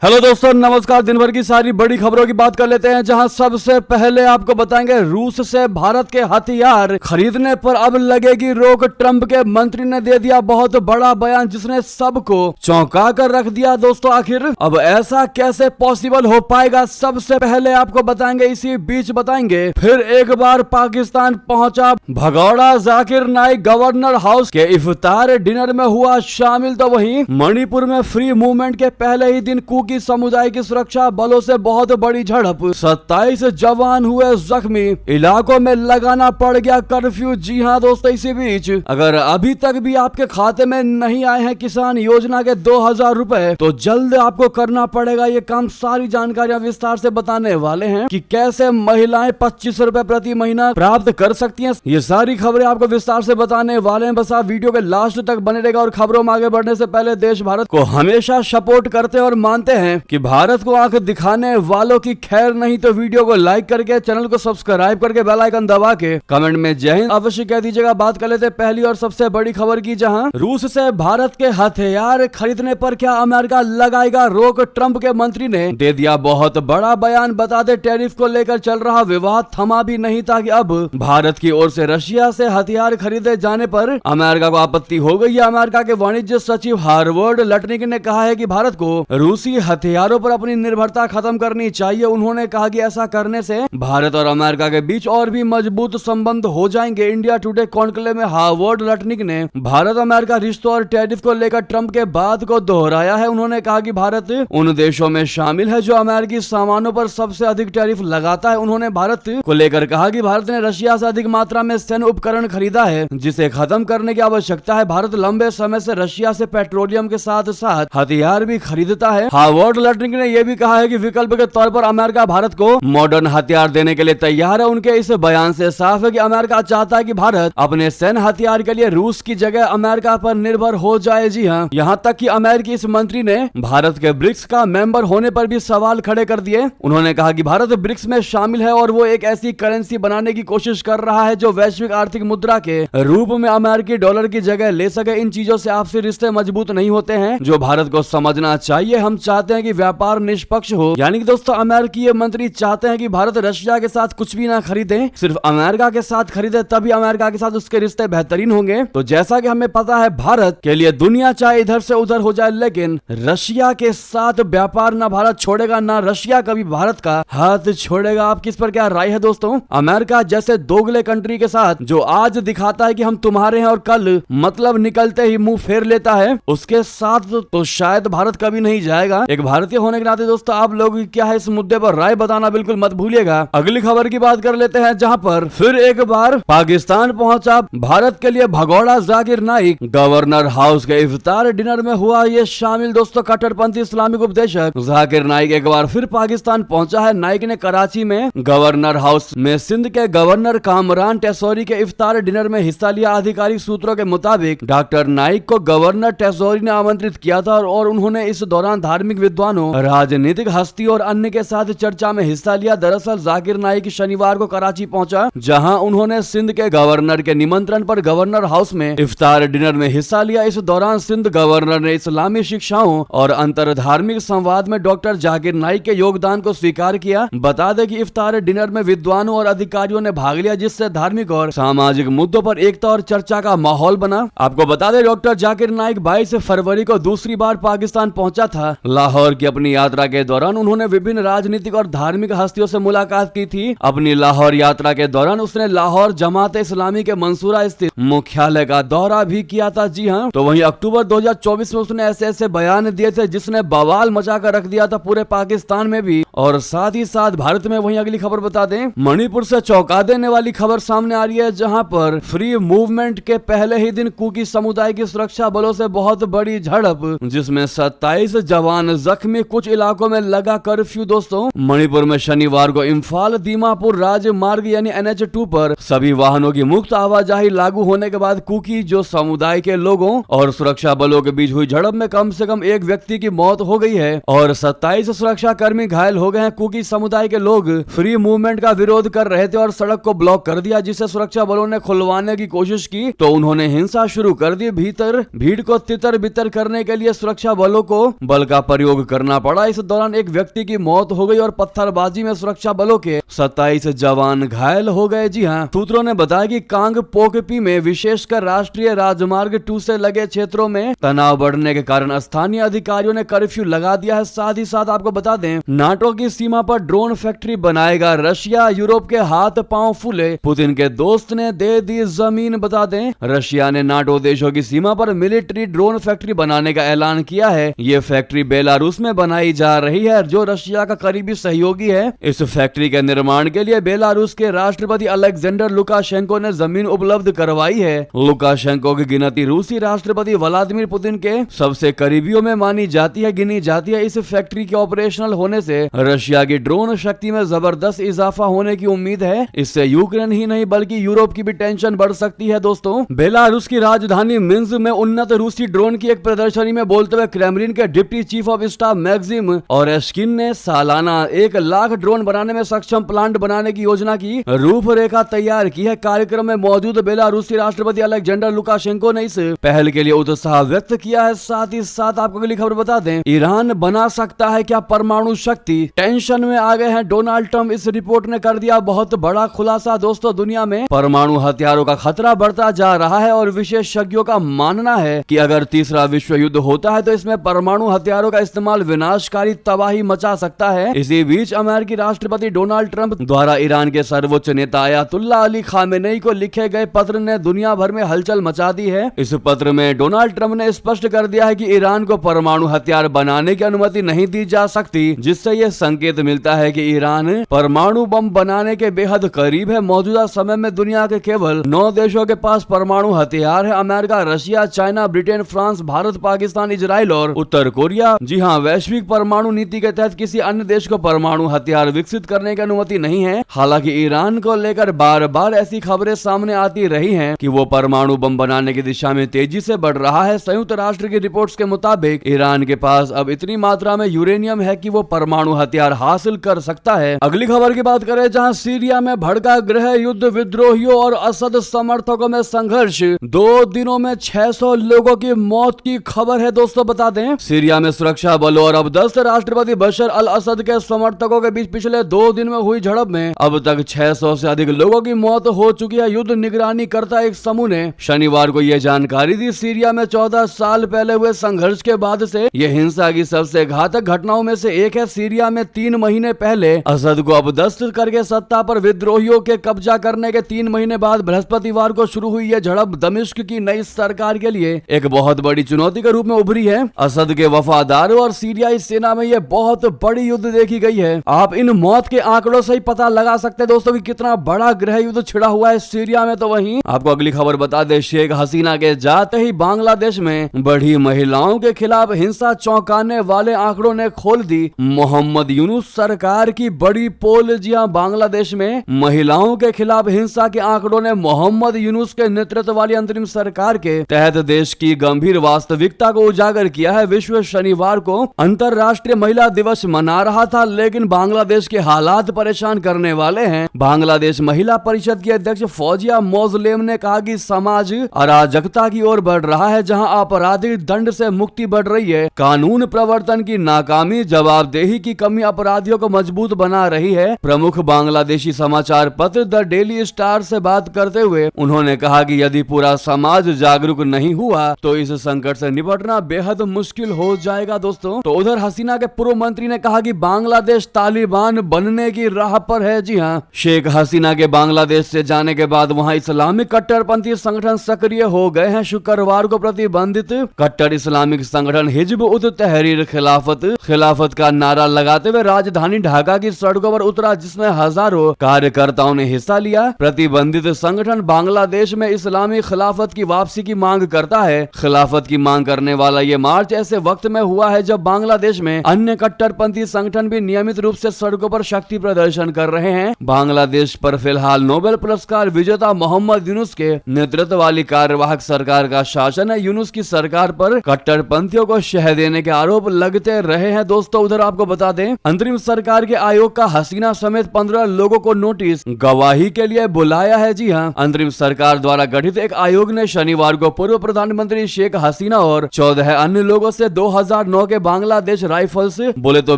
Hello दोस्तों, नमस्कार। दिन भर की सारी बड़ी खबरों की बात कर लेते हैं, जहां सबसे पहले आपको बताएंगे रूस से भारत के हथियार खरीदने पर अब लगेगी रोक। ट्रंप के मंत्री ने दे दिया बहुत बड़ा बयान, जिसने सबको चौंका कर रख दिया। दोस्तों, आखिर अब ऐसा कैसे पॉसिबल हो पाएगा, सबसे पहले आपको बताएंगे। इसी बीच बताएंगे फिर एक बार पाकिस्तान पहुंचा भगौड़ा जाकिर नाइक, गवर्नर हाउस के इफ्तार डिनर में हुआ शामिल। तो वहीं मणिपुर में फ्री मूवमेंट के पहले ही दिन कुकी समुदाय की सुरक्षा बलों से बहुत बड़ी झड़प, 27 जवान हुए जख्मी, इलाकों में लगाना पड़ गया कर्फ्यू। जी हां दोस्तों, इसी बीच अगर अभी तक भी आपके खाते में नहीं आए हैं किसान योजना के 2000 रुपए, तो जल्द आपको करना पड़ेगा ये काम। सारी जानकारियां विस्तार से बताने वाले हैं कि कैसे महिलाएं 25 रुपए प्रति महीना प्राप्त कर सकती हैं। ये सारी खबरें आपको विस्तार से बताने वाले हैं, बस आप वीडियो के लास्ट तक बने रहेगा। और खबरों में आगे बढ़ने से पहले देश भारत को हमेशा सपोर्ट करते और मानते हैं कि भारत को आंख दिखाने वालों की खैर नहीं, तो वीडियो को लाइक करके चैनल को सब्सक्राइब करके बेल आइकन दबा के कमेंट में जय हिंद अवश्य कह दीजिएगा। बात कर लेते पहली और सबसे बड़ी खबर की, जहां रूस से भारत के हथियार खरीदने पर क्या अमेरिका लगाएगा रोक। ट्रंप के मंत्री ने दे दिया बहुत बड़ा बयान। बता दे, टैरिफ को लेकर चल रहा विवाद थमा भी नहीं था कि अब भारत की ओर से रशिया से हथियार खरीदे जाने पर अमेरिका को आपत्ति हो गई है। अमेरिका के वाणिज्य सचिव हार्वर्ड लटनिक ने कहा है कि भारत को रूसी हथियारों पर अपनी निर्भरता खत्म करनी चाहिए। उन्होंने कहा कि ऐसा करने से भारत और अमेरिका के बीच और भी मजबूत संबंध हो जाएंगे। इंडिया टुडे कॉन्क्लेव में हार्वर्ड लटनिक ने भारत अमेरिका रिश्तों और टैरिफ को लेकर ट्रंप के बात को दोहराया है। उन्होंने कहा कि भारत उन देशों में शामिल है जो अमेरिकी सामानों पर सबसे अधिक टैरिफ लगाता है। उन्होंने भारत को लेकर कहा कि भारत ने रशिया से अधिक मात्रा में सैन्य उपकरण खरीदा है, जिसे खत्म करने की आवश्यकता है। भारत लंबे समय से रशिया से पेट्रोलियम के साथ साथ हथियार भी खरीदता है। हार्वर्ड लटनिक ने यह भी कहा है कि विकल्प के तौर पर अमेरिका भारत को मॉडर्न हथियार देने के लिए तैयार है। उनके इस बयान से साफ है कि अमेरिका चाहता है कि भारत अपने सैन्य हथियार के लिए रूस की जगह अमेरिका पर निर्भर हो जाए। जी हां, यहां तक कि अमेरिकी इस मंत्री ने भारत के ब्रिक्स का मेंबर होने पर भी सवाल खड़े कर दिए। उन्होंने कहा कि भारत ब्रिक्स में शामिल है और वो एक ऐसी करेंसी बनाने की कोशिश कर रहा है जो वैश्विक आर्थिक मुद्रा के रूप में अमेरिकी डॉलर की जगह ले सके। इन चीजों से आपसी रिश्ते मजबूत नहीं होते हैं, जो भारत को समझना चाहिए। हम चाहते हैं कि व्यापार निष्पक्ष हो। यानी कि दोस्तों, अमेरिकी मंत्री चाहते हैं कि भारत रशिया के साथ कुछ भी ना खरीदे, सिर्फ अमेरिका के साथ खरीदे, तभी अमेरिका के साथ उसके रिश्ते बेहतरीन होंगे। तो जैसा कि हमें पता है, भारत के लिए दुनिया चाहे इधर से उधर हो जाए, लेकिन रशिया के साथ व्यापार ना भारत छोड़ेगा, ना रशिया कभी भारत का हाथ छोड़ेगा। आप किस पर क्या राय है दोस्तों? अमेरिका जैसे दोगले कंट्री के साथ जो आज दिखाता है कि हम तुम्हारे हैं और कल मतलब निकलते ही मुंह फेर लेता है, उसके साथ तो शायद भारत कभी नहीं जाएगा। एक भारतीय होने के नाते दोस्तों, आप लोग क्या है इस मुद्दे पर राय बताना बिल्कुल मत भूलिएगा। अगली खबर की बात कर लेते हैं, जहां पर फिर एक बार पाकिस्तान पहुंचा भारत के लिए भगौड़ा जाकिर नाइक, गवर्नर हाउस के इफ्तार डिनर में हुआ ये शामिल। दोस्तों, कट्टरपंथी इस्लामिक उपदेशक जाकिर नाइक एक बार फिर पाकिस्तान पहुंचा है। नाइक ने कराची में गवर्नर हाउस में सिंध के गवर्नर कामरान टेसोरी के इफ्तार डिनर में हिस्सा लिया। आधिकारिक सूत्रों के मुताबिक डॉक्टर नाइक को गवर्नर टेसोरी ने आमंत्रित किया था और उन्होंने इस दौरान धार्मिक विद्वानों, राजनीतिक हस्ती और अन्य के साथ चर्चा में हिस्सा लिया। दरअसल जाकिर नाइक शनिवार को कराची पहुंचा, जहां उन्होंने सिंध के गवर्नर के निमंत्रण पर गवर्नर हाउस में इफ्तार डिनर में हिस्सा लिया। इस दौरान सिंध गवर्नर ने इस्लामी शिक्षाओं और अंतर धार्मिक संवाद में डॉक्टर जाकिर नाइक के योगदान को स्वीकार किया। बता दें कि इफ्तार डिनर में विद्वानों और अधिकारियों ने भाग लिया, जिससे धार्मिक और सामाजिक मुद्दों पर एकता और चर्चा का माहौल बना। आपको बता दें, डॉक्टर जाकिर नाइक 22 फरवरी को दूसरी बार पाकिस्तान पहुंचा था। लाहौर की अपनी यात्रा के दौरान उन्होंने विभिन्न राजनीतिक और धार्मिक हस्तियों से मुलाकात की थी। अपनी लाहौर यात्रा के दौरान उसने लाहौर जमात इस्लामी के मंसूरा स्थित मुख्यालय का दौरा भी किया था। जी हां, तो वहीं अक्टूबर 2024 में उसने ऐसे बयान दिए थे जिसने बवाल मचा कर रख दिया था पूरे पाकिस्तान में भी और साथ ही साथ भारत में। वहीं अगली खबर बता दें, मणिपुर से चौंका देने वाली खबर सामने आ रही है, जहां पर फ्री मूवमेंट के पहले ही दिन कुकी समुदाय की सुरक्षा बलों से बहुत बड़ी झड़प, जिसमें 27 जवान जख्मी, कुछ इलाकों में लगा कर्फ्यू। दोस्तों, मणिपुर में शनिवार को इम्फाल दीमापुर राजमार्ग यानी NH2 पर सभी वाहनों की मुक्त आवाजाही लागू होने के बाद कुकी जो समुदाय के लोगों और सुरक्षा बलों के बीच हुई झड़प में कम से कम एक व्यक्ति की मौत हो गई है और 27 सुरक्षा कर्मी घायल हो गए हैं। कुकी समुदाय के लोग फ्री मूवमेंट का विरोध कर रहे थे और सड़क को ब्लॉक कर दिया, जिसे सुरक्षा बलों ने खुलवाने की कोशिश की तो उन्होंने हिंसा शुरू कर दी। भीड़ को तितर बितर करने के लिए सुरक्षा बलों को बल का प्रयोग उपयोग करना पड़ा। इस दौरान एक व्यक्ति की मौत हो गई और पत्थरबाजी में सुरक्षा बलों के 27 जवान घायल हो गए। जी हाँ, सूत्रों ने बताया कि कांग पोकपी में विशेषकर राष्ट्रीय राजमार्ग 2 से लगे क्षेत्रों में तनाव बढ़ने के कारण स्थानीय अधिकारियों ने कर्फ्यू लगा दिया है। साथ ही साथ आपको बता दें, नाटो की सीमा पर ड्रोन फैक्ट्री बनाएगा रशिया। यूरोप के हाथ पांव फूले, पुतिन के दोस्त ने दे दी जमीन। बता दें, रशिया ने नाटो देशों की सीमा पर मिलिट्री ड्रोन फैक्ट्री बनाने का ऐलान किया है। ये फैक्ट्री बेलारूस में बनाई जा रही है, जो रशिया का करीबी सहयोगी है। इस फैक्ट्री के निर्माण के लिए बेलारूस के राष्ट्रपति अलेक्जेंडर लुकाशेंको ने जमीन उपलब्ध करवाई है। लुकाशेंको की गिनती रूसी राष्ट्रपति व्लादिमीर पुतिन के सबसे करीबियों में मानी जाती है, गिनी जाती है। इस फैक्ट्री के ऑपरेशनल होने से रशिया की ड्रोन शक्ति में जबरदस्त इजाफा होने की उम्मीद है। इससे यूक्रेन ही नहीं बल्कि यूरोप की भी टेंशन बढ़ सकती है। दोस्तों, बेलारूस की राजधानी मिन्स्क में उन्नत रूसी ड्रोन की एक प्रदर्शनी में बोलते हुए क्रेमलिन के deputy chief of staff Maxim Oreshkin ने सालाना 1 लाख ड्रोन बनाने में सक्षम प्लांट बनाने की योजना की रूपरेखा तैयार की है। कार्यक्रम में मौजूद बेलारूसी राष्ट्रपति अलेक्जेंडर लुकाशेंको ने इस पहल के लिए उत्साह व्यक्त किया है। साथ ही साथ आपको अगली खबर बता दें, ईरान बना सकता है क्या परमाणु शक्ति? टेंशन में आ गए हैं डोनाल्ड ट्रंप। इस रिपोर्ट ने कर दिया बहुत बड़ा खुलासा। दोस्तों, दुनिया में परमाणु हथियारों का खतरा बढ़ता जा रहा है और विशेषज्ञों का मानना है कि अगर तीसरा विश्व युद्ध होता है तो इसमें परमाणु हथियारों का इस्तेमाल विनाशकारी तबाही मचा सकता है। इसी बीच अमेरिकी राष्ट्रपति डोनाल्ड ट्रंप द्वारा ईरान के सर्वोच्च नेता अयातुल्ला अली खामेनेई को लिखे गए पत्र ने दुनिया भर में हलचल मचा दी है। इस पत्र में डोनाल्ड ट्रंप ने स्पष्ट कर दिया है कि ईरान को परमाणु हथियार बनाने की अनुमति नहीं दी जा सकती, जिससे यह संकेत मिलता है कि ईरान परमाणु बम बनाने के बेहद करीब है। मौजूदा समय में दुनिया के केवल 9 देशों के पास परमाणु हथियार है। America, Russia, China, Britain, France, Bharat, Pakistan, Israel और उत्तर कोरिया। जी हाँ, वैश्विक परमाणु नीति के तहत किसी अन्य देश को परमाणु हथियार विकसित करने की अनुमति नहीं है। हालांकि ईरान को लेकर बार बार ऐसी खबरें सामने आती रही हैं कि वो परमाणु बम बनाने की दिशा में तेजी से बढ़ रहा है। संयुक्त राष्ट्र की रिपोर्ट्स के मुताबिक ईरान के पास अब इतनी मात्रा में यूरेनियम है कि वो परमाणु हथियार हासिल कर सकता है। अगली खबर की बात करें, जहां सीरिया में भड़का गृह युद्ध, विद्रोहियों और असद समर्थकों में संघर्ष। 2 दिनों में 600 लोगों की मौत की खबर है। दोस्तों, बता दें, सीरिया में सुरक्षा बलों और अबदस्त राष्ट्रपति बशर अल असद के समर्थकों के बीच पिछले 2 दिन में हुई झड़प में अब तक 600 से अधिक लोगों की मौत हो चुकी है। युद्ध निगरानी करता एक समूह ने शनिवार को यह जानकारी दी। सीरिया में 14 साल पहले हुए संघर्ष के बाद से यह हिंसा की सबसे घातक घटनाओं में से एक है। सीरिया में 3 महीने पहले असद को अबदस्त करके सत्ता पर विद्रोहियों के कब्जा करने के 3 महीने बाद बृहस्पतिवार को शुरू हुई यह झड़प दमिश्क की नई सरकार के लिए एक बहुत बड़ी चुनौती के रूप में उभरी है। असद के वफादारों और सीरियाई सेना में यह बहुत बड़ी युद्ध देखी गई है। आप इन मौत के आंकड़ों से ही पता लगा सकते हैं दोस्तों कि कितना बड़ा गृह युद्ध छिड़ा हुआ है सीरिया में। तो वहीं आपको अगली खबर बता दें, शेख हसीना के जाते ही बांग्लादेश में बढ़ी महिलाओं के खिलाफ हिंसा। चौंकाने वाले आंकड़ों ने खोल दी मोहम्मद यूनुस सरकार की बड़ी पोल। जी हां, बांग्लादेश में महिलाओं के खिलाफ हिंसा के आंकड़ों ने मोहम्मद यूनुस के नेतृत्व वाली अंतरिम सरकार के तहत देश की गंभीर वास्तविकता को उजागर किया है। विश्व शनिवार को अंतर्राष्ट्रीय महिला दिवस मना रहा था, लेकिन बांग्लादेश के हालात परेशान करने वाले हैं। बांग्लादेश महिला परिषद की अध्यक्ष फौजिया मोजलेम ने कहा कि समाज अराजकता की ओर बढ़ रहा है, जहां आपराधिक दंड से मुक्ति बढ़ रही है। कानून प्रवर्तन की नाकामी, जवाबदेही की कमी अपराधियों को मजबूत बना रही है। प्रमुख बांग्लादेशी समाचार पत्र द डेली स्टार से बात करते हुए उन्होंने कहा कि यदि पूरा समाज जागरूक नहीं हुआ तो इस संकट से निपटना बेहद मुश्किल हो जाएगा। दोस्तों, तो उधर हसीना के पूर्व मंत्री ने कहा कि बांग्लादेश तालिबान बनने की राह पर है। जी हां, शेख हसीना के बांग्लादेश से जाने के बाद वहां इस्लामिक कट्टरपंथी संगठन सक्रिय हो गए हैं। शुक्रवार को प्रतिबंधित कट्टर इस्लामिक संगठन हिजब उत तहरीर खिलाफत का नारा लगाते हुए राजधानी ढाका की सड़कों पर उतरा, जिसमें हजारों कार्यकर्ताओं ने हिस्सा लिया। प्रतिबंधित संगठन बांग्लादेश में इस्लामी खिलाफत की वापसी की मांग करता है। खिलाफत की मांग करने वाला ये मार्च ऐसे वक्त में हुआ है जब बांग्लादेश में अन्य कट्टरपंथी संगठन भी नियमित रूप से सड़कों पर शक्ति प्रदर्शन कर रहे हैं। बांग्लादेश पर फिलहाल नोबेल पुरस्कार विजेता मोहम्मद यूनुस के नेतृत्व वाली कार्यवाहक सरकार का शासन है। यूनुस की सरकार पर कट्टरपंथियों को शह देने के आरोप लगते रहे हैं। दोस्तों, उधर आपको बता दें, अंतरिम सरकार के आयोग का हसीना समेत 15 लोगों को नोटिस गवाही के लिए बुलाया है। जी हां, अंतरिम सरकार द्वारा गठित एक आयोग ने शनिवार को पूर्व प्रधानमंत्री शेख हसीना और 14 अन्य लोगों से 2009 के बांग्लादेश राइफल्स बोले तो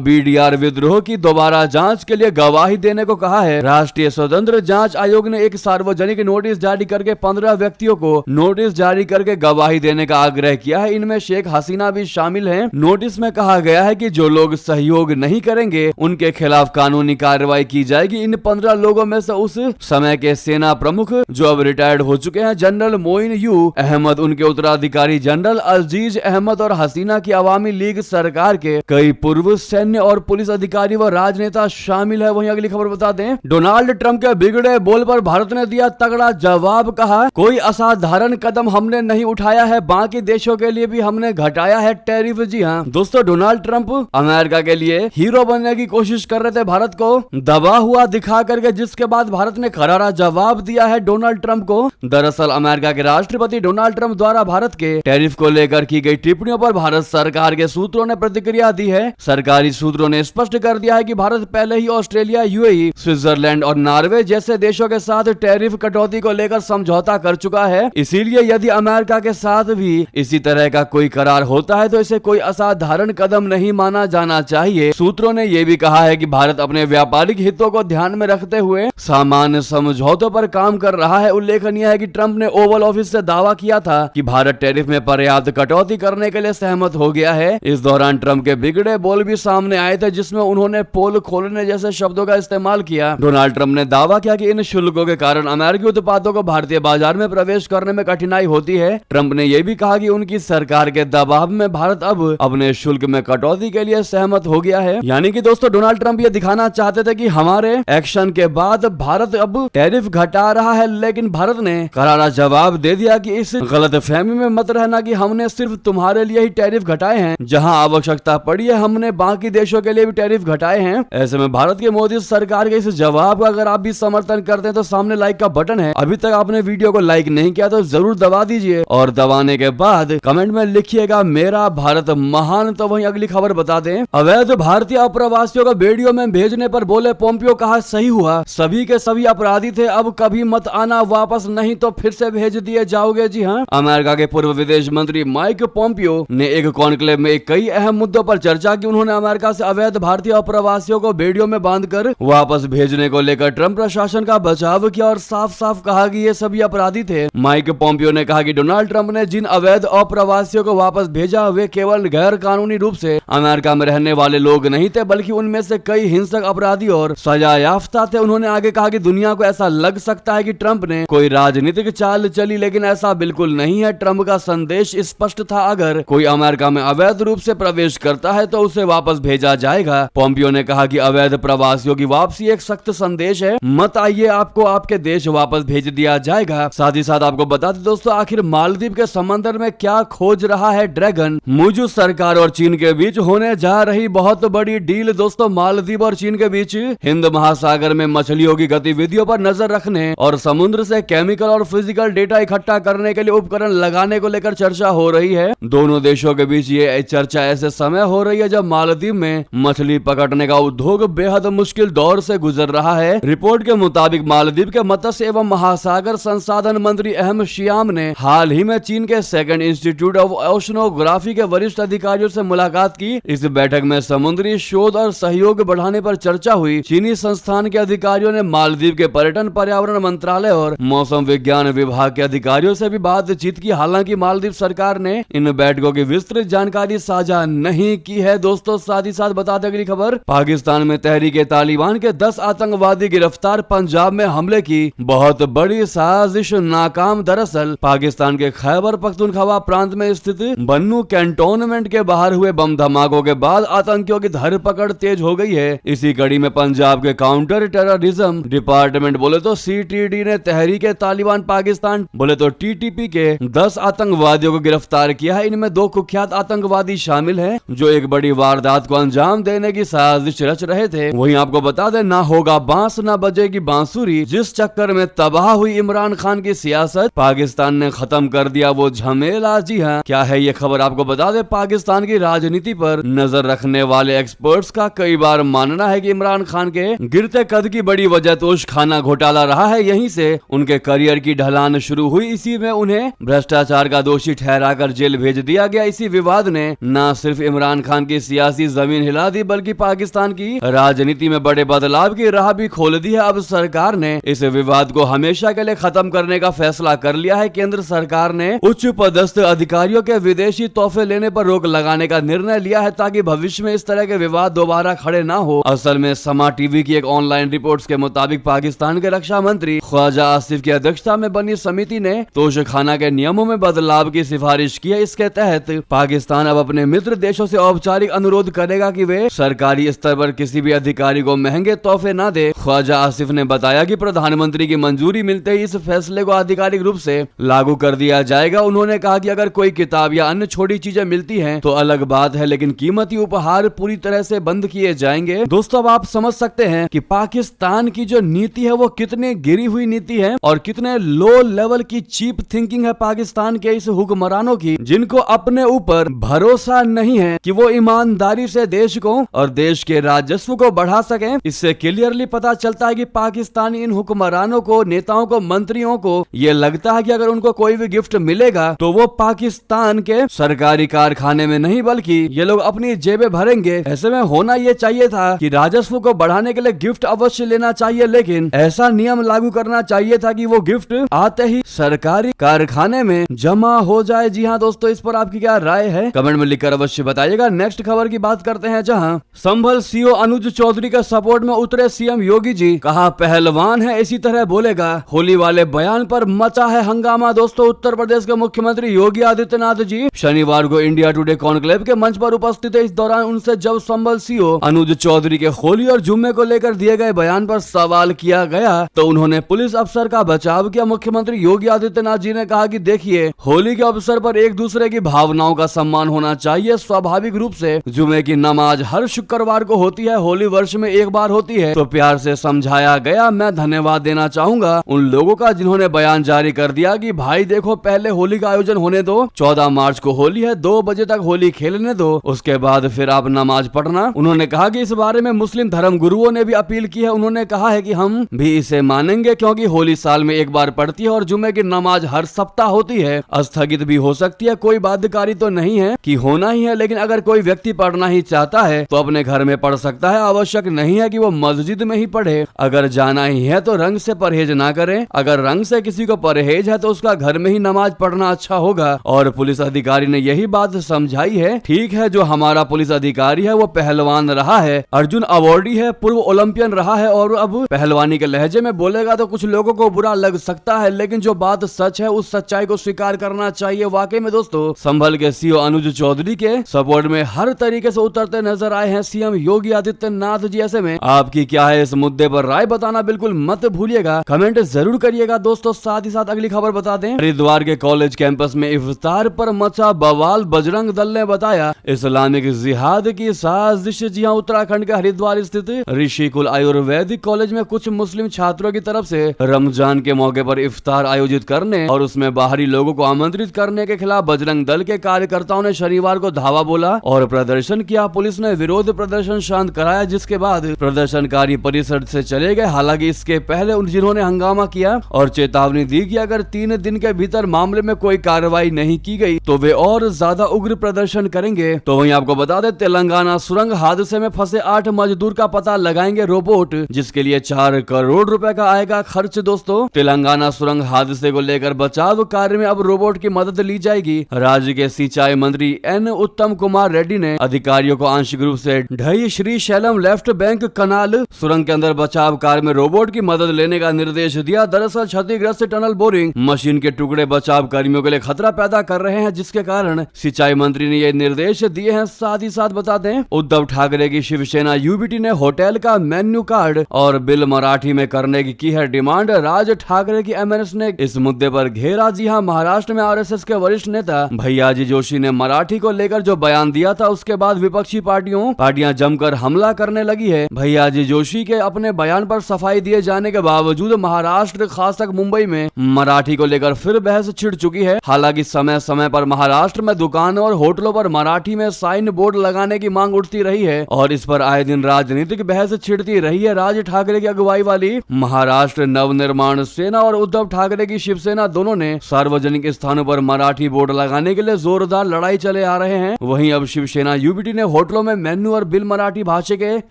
बीडीआर विद्रोह की दोबारा जांच के लिए गवाही देने को कहा है। राष्ट्रीय स्वतंत्र जांच आयोग ने एक सार्वजनिक नोटिस जारी करके 15 व्यक्तियों को नोटिस जारी करके गवाही देने का आग्रह किया है। इनमें शेख हसीना भी शामिल है। नोटिस में कहा गया है कि जो लोग सहयोग नहीं करेंगे उनके खिलाफ कानूनी कार्रवाई की जाएगी। इन 15 लोगों में से उस समय के सेना प्रमुख जो अब रिटायर्ड हो चुके हैं जनरल मोइन यू अहमद, उनके उत्तराधिकारी जनरल अजीज अहमद और हसीना की अवामी लीग सरकार के कई पूर्व सैन्य और पुलिस अधिकारी व राजनेता शामिल है। वहीं अगली खबर बता दें, डोनाल्ड ट्रंप के बिगड़े बोल पर भारत ने दिया तगड़ा जवाब। कहा कोई असाधारण कदम हमने नहीं उठाया है, बाकी देशों के लिए भी हमने घटाया है टैरिफ। जी हाँ दोस्तों, डोनाल्ड ट्रंप अमेरिका के लिए हीरो बनने की कोशिश कर रहे थे, भारत को दबा हुआ दिखा करके, जिसके बाद भारत ने करारा जवाब दिया है डोनाल्ड ट्रंप को। दरअसल अमेरिका के राष्ट्रपति डोनाल्ड ट्रंप द्वारा भारत के टैरिफ को लेकर की गई टिप्पणियों पर भारत सरकार के सूत्रों ने प्रतिक्रिया दी है। सरकारी सूत्रों ने स्पष्ट कर दिया है कि भारत पहले ही ऑस्ट्रेलिया, यूएई, स्विट्जरलैंड और नॉर्वे जैसे देशों के साथ टैरिफ कटौती को लेकर समझौता कर चुका है। इसीलिए यदि अमेरिका के साथ भी इसी तरह का कोई करार होता है तो इसे कोई असाधारण कदम नहीं माना जाना चाहिए। सूत्रों ने यह भी कहा है कि भारत अपने व्यापारिक हितों को ध्यान में रखते हुए सामान्य समझौतों पर काम कर रहा है। उल्लेखनीय है कि ट्रंप ने ओवल ऑफिस से दावा किया था कि भारत टैरिफ में पर्याप्त कटौती करने के लिए सहमत हो गया है। इस दौरान ट्रंप के बिगड़े बोल भी सामने आए थे, जिसमें उन्होंने पोल खोलने जैसे शब्दों का इस्तेमाल किया। डोनाल्ड ट्रंप ने दावा किया कि इन शुल्कों के कारण अमेरिकी उत्पादों को भारतीय बाजार में प्रवेश करने में कठिनाई होती है। ट्रंप ने यह भी कहा कि उनकी सरकार के दबाव में भारत अब अपने शुल्क में कटौती के लिए सहमत हो गया है। यानी कि दोस्तों, डोनाल्ड ट्रंप ये दिखाना चाहते थे कि हमारे एक्शन के बाद भारत अब टैरिफ घटा रहा है, लेकिन भारत ने करारा जवाब दे दिया कि इस गलतफहमी में मत रहना कि हमने सिर्फ तुम्हारे लिए ही टैरिफ घटाए हैं, जहां आवश्यकता पड़ी है हमने बाकी देशों के लिए भी टैरिफ घटाए हैं। ऐसे में भारत के मोदी सरकार के इस जवाब का अगर आप भी समर्थन करते हैं तो सामने लाइक का बटन है, अभी तक आपने वीडियो को लाइक नहीं किया तो जरूर दबा दीजिए और दबाने के बाद कमेंट में लिखिएगा मेरा भारत महान। तो वहीं अगली खबर बता दें, अवैध भारतीय अप्रवासियों को वीडियो में भेजने पर बोले पोम्पियो, कहा सही हुआ, सभी के सभी अपराधी थे, अब कभी मत आना वापस, नहीं तो फिर से भेज दिए जाओगे। जी हाँ, अमेरिका के पूर्व विदेश मंत्री माइक पोम्पियो ने एक कॉन्क्लेव में कई अहम मुद्दों पर चर्चा की। उन्होंने अमेरिका से अवैध भारतीय अप्रवासियों को वीडियो में बांधकर वापस भेजने को लेकर ट्रंप प्रशासन का बचाव किया और साफ साफ कहा कि ये सभी अपराधी थे। माइक पोम्पियो ने कहा कि डोनाल्ड ट्रंप ने जिन अवैध अप्रवासियों को वापस भेजा वे केवल गैर कानूनी रूप से अमेरिका में रहने वाले लोग नहीं थे, बल्कि उनमें से कई हिंसक अपराधी और सजा याफ्ता थे। उन्होंने आगे कहा कि दुनिया को ऐसा लग सकता है कि ट्रंप ने कोई राजनीतिक चाल चली, लेकिन ऐसा बिल्कुल नहीं है। ट्रंप का संदेश स्पष्ट था, अगर कोई अमेरिका में अवैध रूप से प्रवेश करता है तो उसे वापस भेजा जाएगा। पोम्पियो ने कहा कि अवैध प्रवासियों की वापसी एक सख्त संदेश है, मत आइए, आपको आपके देश वापस भेज दिया जाएगा। साथ ही साथ आपको बता दें दोस्तों, आखिर मालदीव के समंदर में क्या खोज रहा है ड्रैगन। मौजूद सरकार और चीन के बीच होने जा रही बहुत बड़ी डील। दोस्तों, मालदीव और चीन के बीच हिंद महासागर में मछलियों की गतिविधियों पर नजर रखने और समुद्र से केमिकल और फिजिकल डेटा इकट्ठा करने के लिए उपकरण लगाने को लेकर चर्चा हो रही है। दोनों देशों के बीच ये चर्चा ऐसे समय हो रही है जब मालदीव में मछली पकड़ने का उद्योग बेहद मुश्किल दौर से गुजर रहा है। रिपोर्ट के मुताबिक मालदीव के मत्स्य एवं महासागर संसाधन मंत्री अहम श्याम ने हाल ही में चीन के सेकंड इंस्टीट्यूट ऑफ ओशनोग्राफी के वरिष्ठ अधिकारियों से मुलाकात की। इस बैठक में समुद्री शोध और सहयोग बढ़ाने पर चर्चा हुई। चीनी संस्थान के अधिकारियों ने मालदीव के पर्यटन, पर्यावरण मंत्रालय और मौसम विज्ञान विभाग के अधिकारियों से भी बातचीत की। हालांकि मालदीव सरकार ने इन बैठकों की विस्तृत जानकारी साझा नहीं की है। दोस्तों, साथ ही साथ बता दें अगली खबर, पाकिस्तान में तहरीके तालिबान के 10 आतंकवादी गिरफ्तार। पंजाब में हमले की बहुत बड़ी साजिश नाकाम। दरअसल पाकिस्तान के खैबर पख्तूनख्वा प्रांत में स्थित बन्नू कैंटोनमेंट के बाहर हुए बम धमाकों के बाद आतंकियों की धरपकड़ तेज हो गई है। इसी कड़ी में पंजाब के काउंटर टेररिज्म डिपार्टमेंट बोले तो सीटीडी ने तहरीके तालिबान पाकिस्तान बोले तो टीटीपी के 10 आतंकवादियों को गिरफ्तार किया है। इनमें 2 कुख्यात आतंकवादी शामिल हैं जो एक बड़ी वारदात को अंजाम देने की साजिश रच रहे थे। वहीं आपको बता दें, ना होगा बांस ना बजेगी बांसुरी, जिस चक्कर में तबाह हुई इमरान खान की सियासत, पाकिस्तान ने खत्म कर दिया वो झमेला। जी हाँ, क्या है ये खबर आपको बता दें, पाकिस्तान की राजनीति पर नजर रखने वाले एक्सपर्ट्स का कई बार मानना है कि इमरान खान के गिरते कद की बड़ी वजह तो खाना घोटाला रहा है। यहीं से उनके करियर की ढलान शुरू हुई। इसी में उन्हें भ्रष्टाचार का दोषी ठहराकर जेल भेज दिया गया। इसी विवाद ने न न सिर्फ इमरान खान की सियासी जमीन हिला दी बल्कि पाकिस्तान की राजनीति में बड़े बदलाव की राह भी खोल दी है। अब सरकार ने इस विवाद को हमेशा के लिए खत्म करने का फैसला कर लिया है। केंद्र सरकार ने उच्च पदस्थ अधिकारियों के विदेशी तोहफे लेने पर रोक लगाने का निर्णय लिया है ताकि भविष्य में इस तरह के विवाद दोबारा खड़े न हो। असल में समा टीवी की एक ऑनलाइन रिपोर्ट्स के मुताबिक पाकिस्तान के रक्षा मंत्री ख्वाजा आसिफ की अध्यक्षता में बनी समिति ने तोशखाना के नियमों में बदलाव की सिफारिश की है। इसके तहत पाकिस्तान अब अपने मित्र देशों से औपचारिक अनुरोध करेगा कि वे सरकारी स्तर पर किसी भी अधिकारी को महंगे तोहफे न दे। ख्वाजा आसिफ ने बताया कि प्रधानमंत्री की मंजूरी मिलते ही इस फैसले को आधिकारिक रूप से लागू कर दिया जाएगा। उन्होंने कहा कि अगर कोई किताब या अन्य छोटी चीजें मिलती हैं तो अलग बात है, लेकिन कीमती उपहार पूरी तरह से बंद किए जाएंगे। दोस्तों, अब आप समझ सकते हैं कि पाकिस्तान की जो नीति है वो कितनी गिरी हुई नीति है और कितने लो लेवल की चीप थिंकिंग है पाकिस्तान के इस हुक्मरानों की, जिनको अपने ऊपर भरोसा नहीं है कि वो ईमानदारी से देश को और देश के राजस्व को बढ़ा सके। इससे क्लियरली पता चलता है कि पाकिस्तानी इन हुक्मरानों को, नेताओं को, मंत्रियों को ये लगता है कि अगर उनको कोई भी गिफ्ट मिलेगा तो वो पाकिस्तान के सरकारी कारखाने में नहीं बल्कि ये लोग अपनी जेबें भरेंगे। ऐसे में होना ये चाहिए था कि राजस्व को बढ़ाने के लिए गिफ्ट अवश्य लेना चाहिए, लेकिन ऐसा नियम लागू करना चाहिए था कि वो गिफ्ट आते ही सरकारी कारखाने में जमा हो जाए। जी हाँ दोस्तों, इस पर आपकी क्या राय है कमेंट में लिखकर अवश्य बताइएगा। नेक्स्ट खबर की बात करते हैं, जहां संभल सीओ अनुज चौधरी के सपोर्ट में उतरे सीएम योगी जी। कहा पहलवान है इसी तरह बोलेगा। होली वाले बयान पर मचा है हंगामा। दोस्तों, उत्तर प्रदेश के मुख्यमंत्री योगी आदित्यनाथ जी शनिवार को इंडिया टुडे कॉन्क्लेव के मंच पर उपस्थित है। इस दौरान उनसे जब संभल सीओ अनुज चौधरी के होली और जुम्मे को लेकर दिए गए बयान पर सवाल किया गया तो उन्होंने पुलिस अफसर का बचाव किया। मुख्यमंत्री योगी आदित्यनाथ जी ने कहा कि देखिए, होली के अवसर पर एक दूसरे की भावनाओं का सम्मान होना चाहिए। स्वाभाविक रूप से जुम्मे की नमाज हर शुक्रवार को होती है, होली वर्ष में एक बार होती है, तो प्यार से समझाया गया। मैं धन्यवाद देना चाहूंगा उन लोगों का जिन्होंने बयान जारी कर दिया कि भाई देखो, पहले होली का आयोजन होने दो, 14 मार्च को होली है, 2 बजे तक होली खेलने दो, उसके बाद फिर आप नमाज पढ़ना। उन्होंने कहा कि इस बारे में मुस्लिम धर्म गुरुओं ने भी अपील की है। उन्होंने कहा है कि हम भी इसे मानेंगे क्योंकि होली साल में एक बार पड़ती है और जुम्मे की नमाज हर सप्ताह होती है, स्थगित भी हो सकती है, कोई बाध्यकारी तो नहीं है कि होना ही है, लेकिन अगर कोई व्यक्ति पढ़ना ही चाहता है तो अपने घर में पढ़ सकता है। आवश्यक नहीं है कि वो मस्जिद में ही पढ़े। अगर जाना ही है तो रंग से परहेज ना करें। अगर रंग से किसी को परहेज है तो उसका घर में ही नमाज पढ़ना अच्छा होगा। और पुलिस अधिकारी ने यही बात समझाई है। ठीक है, जो हमारा पुलिस अधिकारी है वो पहलवान रहा है, अर्जुन अवार्डी है, पूर्व ओलंपियन रहा है और अब पहलवानी के लहजे में बोलेगा तो कुछ लोगों को बुरा लग सकता है, लेकिन जो बात सच है उस सच्चाई को स्वीकार करना चाहिए। वाकई में दोस्तों, संभल के सीओ अनुज चौधरी के सपोर्ट में हर तरीके से उतरते नजर आए हैं सीएम योगी आदित्यनाथ जी। ऐसे में आपकी क्या है इस मुद्दे पर राय बताना बिल्कुल मत भूलिएगा, कमेंट जरूर करिएगा। दोस्तों, साथ ही साथ अगली खबर बता दें, हरिद्वार के कॉलेज कैंपस में इफ्तार पर मचा बवाल। बजरंग दल ने बताया इस्लामिक जिहाद की साजिश। जी हां, उत्तराखंड के हरिद्वार स्थित ऋषिकुल आयुर्वेदिक कॉलेज में कुछ मुस्लिम छात्रों की तरफ से रमजान के मौके पर इफ्तार आयोजित करने और उसमें बाहरी लोगों को आमंत्रित करने के खिलाफ बजरंग दल के कार्यकर्ताओं ने शनिवार को धावा बोला और प्रदर्शन किया। पुलिस ने विरोध प्रदर्शन शांत कराया, जिसके बाद प्रदर्शनकारी परिसर से चले गए। हालांकि इसके पहले जिन्होंने हंगामा किया और चेतावनी दी कि अगर 3 दिन के भीतर मामले में कोई कार्रवाई नहीं की गई तो वे और ज्यादा उग्र प्रदर्शन करेंगे। तो वहीं आपको बता दें, तेलंगाना सुरंग हादसे में फंसे 8 मजदूर का पता लगाएंगे रोबोट, जिसके लिए 4 करोड़ रुपए का आएगा खर्च। दोस्तों, तेलंगाना सुरंग हादसे को लेकर बचाव कार्य में अब रोबोट की मदद ली जाएगी। राज्य के सिंचाई मंत्री एन उत्तम कुमार रेड्डी ने अधिकारियों को आंशिक रूप से ढई श्री शैलम लेफ्ट बैंक कनाल सुरंग के अंदर बचाव कार्य में रोबोट की मदद लेने का निर्देश दिया। दरअसल क्षतिग्रस्त टनल बोरिंग मशीन के टुकड़े बचाव कर्मियों के लिए खतरा पैदा कर रहे हैं, जिसके कारण सिंचाई मंत्री ने ये निर्देश दिए हैं। साथ ही साथ बता दें, उद्धव ठाकरे की शिवसेना यूबीटी ने होटल का मेन्यू कार्ड और बिल मराठी में करने की है डिमांड। राज ठाकरे की एमएनएस ने इस मुद्दे पर घेरा। जी हां, महाराष्ट्र में आरएसएस के वरिष्ठ नेता भैयाजी जोशी ने मराठी को लेकर जो बयान दिया था उसके बाद विपक्षी पार्टियां जमकर हमला करने लगी है। भैयाजी जोशी के अपने बयान पर सफाई दिए जाने के बावजूद महाराष्ट्र, खासकर मुंबई में मराठी को लेकर फिर बहस छिड़ चुकी है। हालांकि समय समय पर महाराष्ट्र में दुकानों और होटलों पर मराठी में साइन बोर्ड लगाने की मांग उठती रही है और इस पर आए दिन राजनीतिक बहस छिड़ती रही है। राज ठाकरे की अगुवाई वाली महाराष्ट्र नवनिर्माण सेना और उद्धव ठाकरे की शिवसेना दोनों ने सार्वजनिक स्थानों पर मराठी बोर्ड लगाने के लिए जोरदार लड़ाई चले आ रहे हैं। वहीं अब शिवसेना यूबीटी ने होटलों में मेन्यू और बिल मराठी भाषा के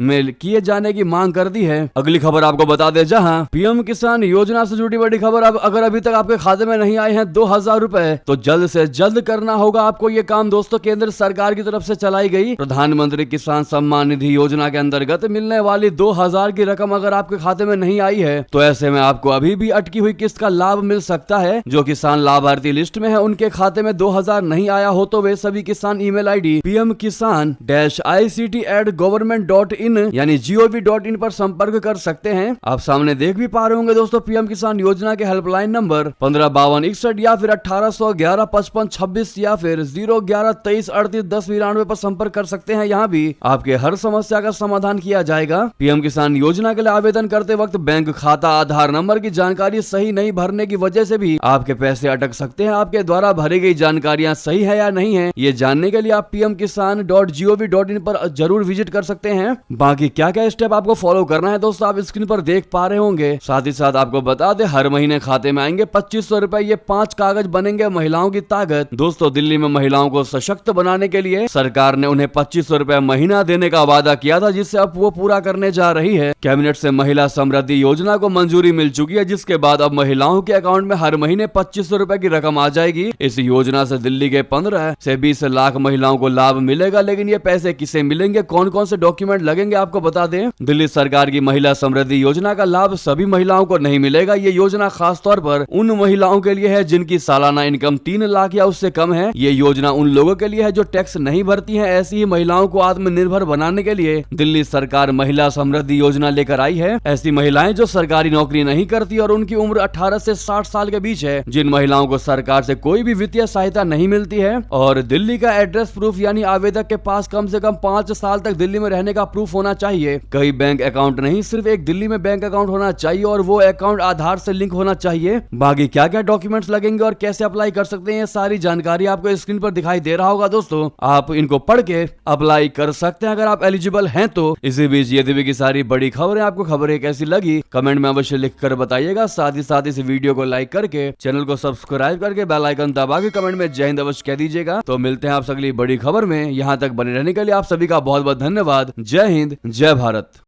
में किए जाने की मांग कर दी है। अगली खबर आपको बता दे, जहां पीएम किसान योजना से जुड़ी बड़ी खबर। अब अगर अभी तक आपके खाते में नहीं आए हैं 2000 रुपए तो जल्द से जल्द करना होगा आपको ये काम। दोस्तों, केंद्र सरकार की तरफ से चलाई गई प्रधानमंत्री किसान सम्मान निधि योजना के अंतर्गत मिलने वाली 2000 की रकम अगर आपके खाते में नहीं आई है तो ऐसे में आपको अभी भी अटकी हुई किस्त का लाभ मिल सकता है। जो किसान लाभार्थी लिस्ट में है उनके खाते में 2000 नहीं आया हो तो वे सभी किसान ईमेल आईडी pmkisan-ict@government.in यानी gov.in पर संपर्क कर सकते हैं। आप सामने देख भी पा रहे होंगे दोस्तों, पीएम किसान योजना के हेल्पलाइन नंबर 155261 या फिर 1811-5526 या फिर 011-2338-1092 पर संपर्क कर सकते हैं। यहाँ भी आपके हर समस्या का समाधान किया जाएगा। पीएम किसान योजना के लिए आवेदन करते वक्त बैंक खाता आधार नंबर की जानकारी सही नहीं भरने की वजह से भी आपके पैसे अटक सकते हैं। आपके द्वारा भरी गई जानकारियां सही है या नहीं है, ये जानने के लिए आप pmkisan.gov.in पर जरूर विजिट कर सकते हैं। बाकी क्या क्या स्टेप आपको फॉलो करना है दोस्तों आप स्क्रीन पर देख पा रहे होंगे। साथ ही साथ आपको बता दे, हर महीने खाते में आएंगे 2500 रुपए। ये 5 कागज बनेंगे महिलाओं की ताकत। दोस्तों, दिल्ली में महिलाओं को सशक्त बनाने के लिए सरकार ने उन्हें 2500 रुपए महीना देने का वादा किया था, जिससे अब वो पूरा करने जा रही है। कैबिनेट से महिला समृद्धि योजना को मंजूरी मिल चुकी है, जिसके बाद अब महिलाओं के अकाउंट में हर महीने 2500 रुपए की रकम आ जाएगी। इस योजना से दिल्ली के 15 से 20 लाख महिलाओं को लाभ मिलेगा। लेकिन ये पैसे किसे मिलेंगे, कौन कौन से डॉक्यूमेंट लगेंगे, आपको बता दें। दिल्ली सरकार की महिला समृद्धि योजना का लाभ सभी महिलाओं को नहीं मिलेगा। ये योजना खास तौर पर उन महिलाओं के लिए है जिनकी सालाना इनकम 3 लाख या उससे कम है। ये योजना उन लोगों के लिए है जो टैक्स नहीं भरती हैं। ऐसी ही महिलाओं को आत्मनिर्भर बनाने के लिए दिल्ली सरकार महिला समृद्धि योजना लेकर आई है। ऐसी महिलाएं जो सरकारी नौकरी नहीं करती और उनकी उम्र 18 से 60 साल के बीच है, जिन महिलाओं को सरकार से कोई भी वित्तीय सहायता नहीं मिलती है और दिल्ली का एड्रेस प्रूफ यानी आवेदक के पास कम से कम 5 साल तक दिल्ली में रहने का प्रूफ होना चाहिए। कई बैंक अकाउंट नहीं, सिर्फ एक दिल्ली में बैंक अकाउंट होना चाहिए और वो अकाउंट आधार से लिंक होना चाहिए। बाकी क्या क्या डॉक्यूमेंट्स लगेंगे और कैसे अप्लाई कर सकते हैं, ये सारी जानकारी आपको स्क्रीन पर दिखाई दे रहा होगा। दोस्तों, आप इनको पढ़ के अप्लाई कर सकते हैं अगर आप एलिजिबल हैं तो। इसी बीच ये दिव्य की सारी बड़ी खबरें, आपको खबरें कैसी लगी कमेंट में अवश्य लिख कर बताइएगा। साथ ही साथ इस वीडियो को लाइक करके चैनल को सब्सक्राइब करके बेल आइकन दबा के कमेंट में जय हिंद अवश्य कह दीजिएगा। तो मिलते हैं आप अगली बड़ी खबर में। यहाँ तक बने रहने के लिए आप सभी का बहुत बहुत धन्यवाद। जय हिंद, जय भारत।